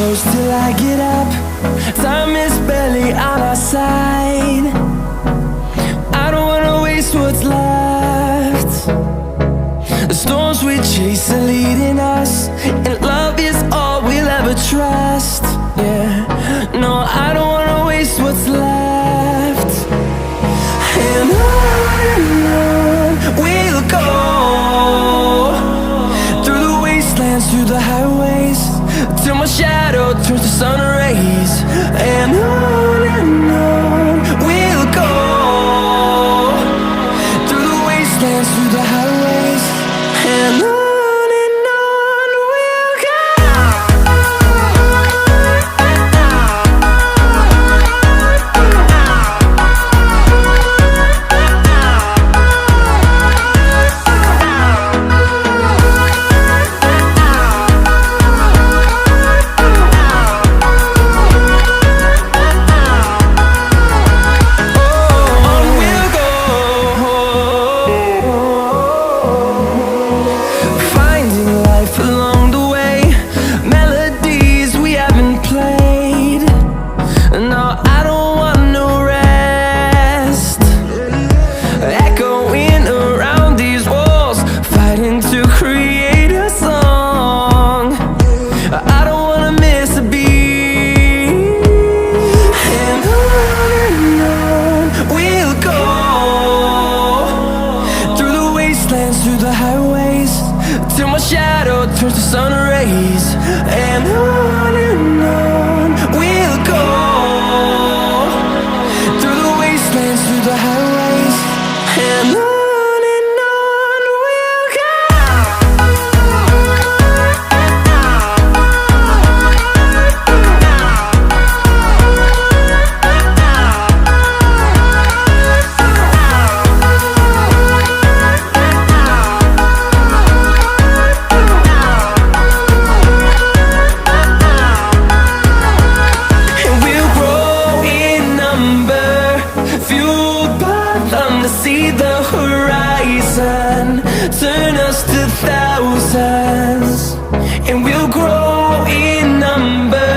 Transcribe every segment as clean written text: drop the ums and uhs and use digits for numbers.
close till I get up. Time is barely on our side. I don't wanna waste what's left. The storms we chase are leading us, and love is all we'll ever trust. Yeah, no, I don't wanna waste what's left. And on we'll go, through the wastelands, through the highways, till my shadow turns to sun rays. And on we'll go, through the wastelands, through the highways, and on we'll go. Along the way, melodies we haven't played. No, I don't want no rest. Echoing around these walls, fighting to create a song. I don't wanna miss a beat. And on we'll go, through the wastelands, through the highways, till my shadow turns to sun rays. And on we'll go, through the wastelands, through the highways, and on we'll go. To see the horizon turn us to thousands, and we'll grow in number,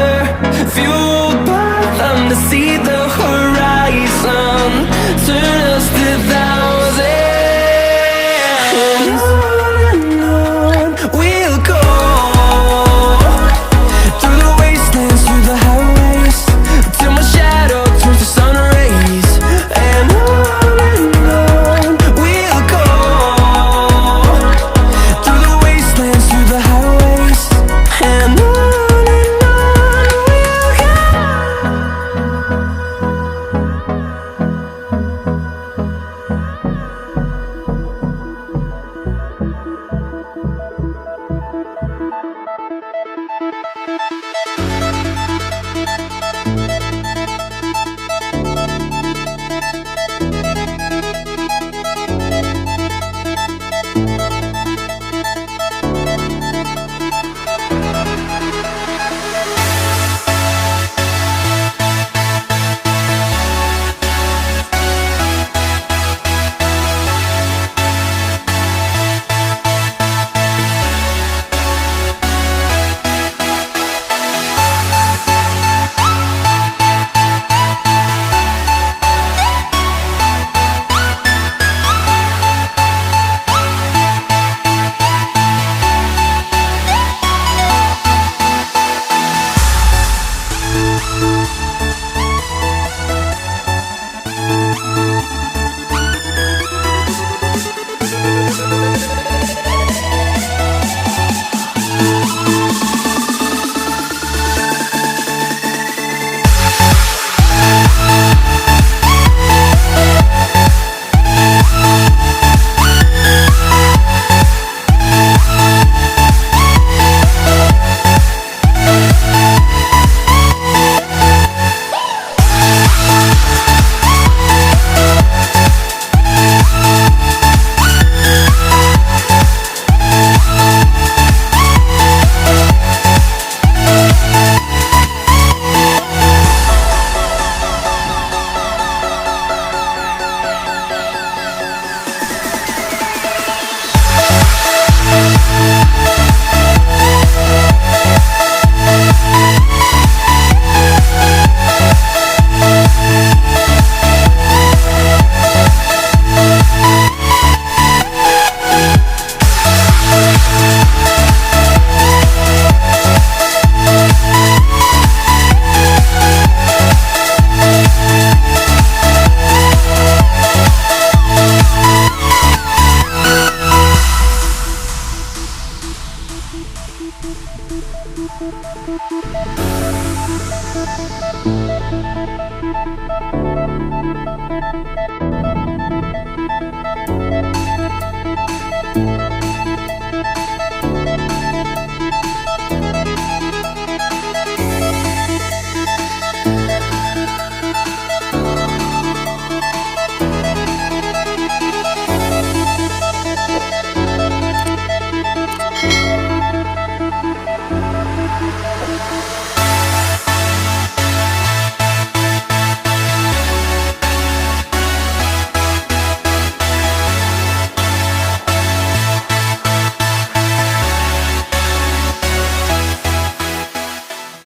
fueled by them. To see the horizon turn us to thousands, and on we'll go, through the wastelands, through the highways, till my shadow turns to sun rays. And and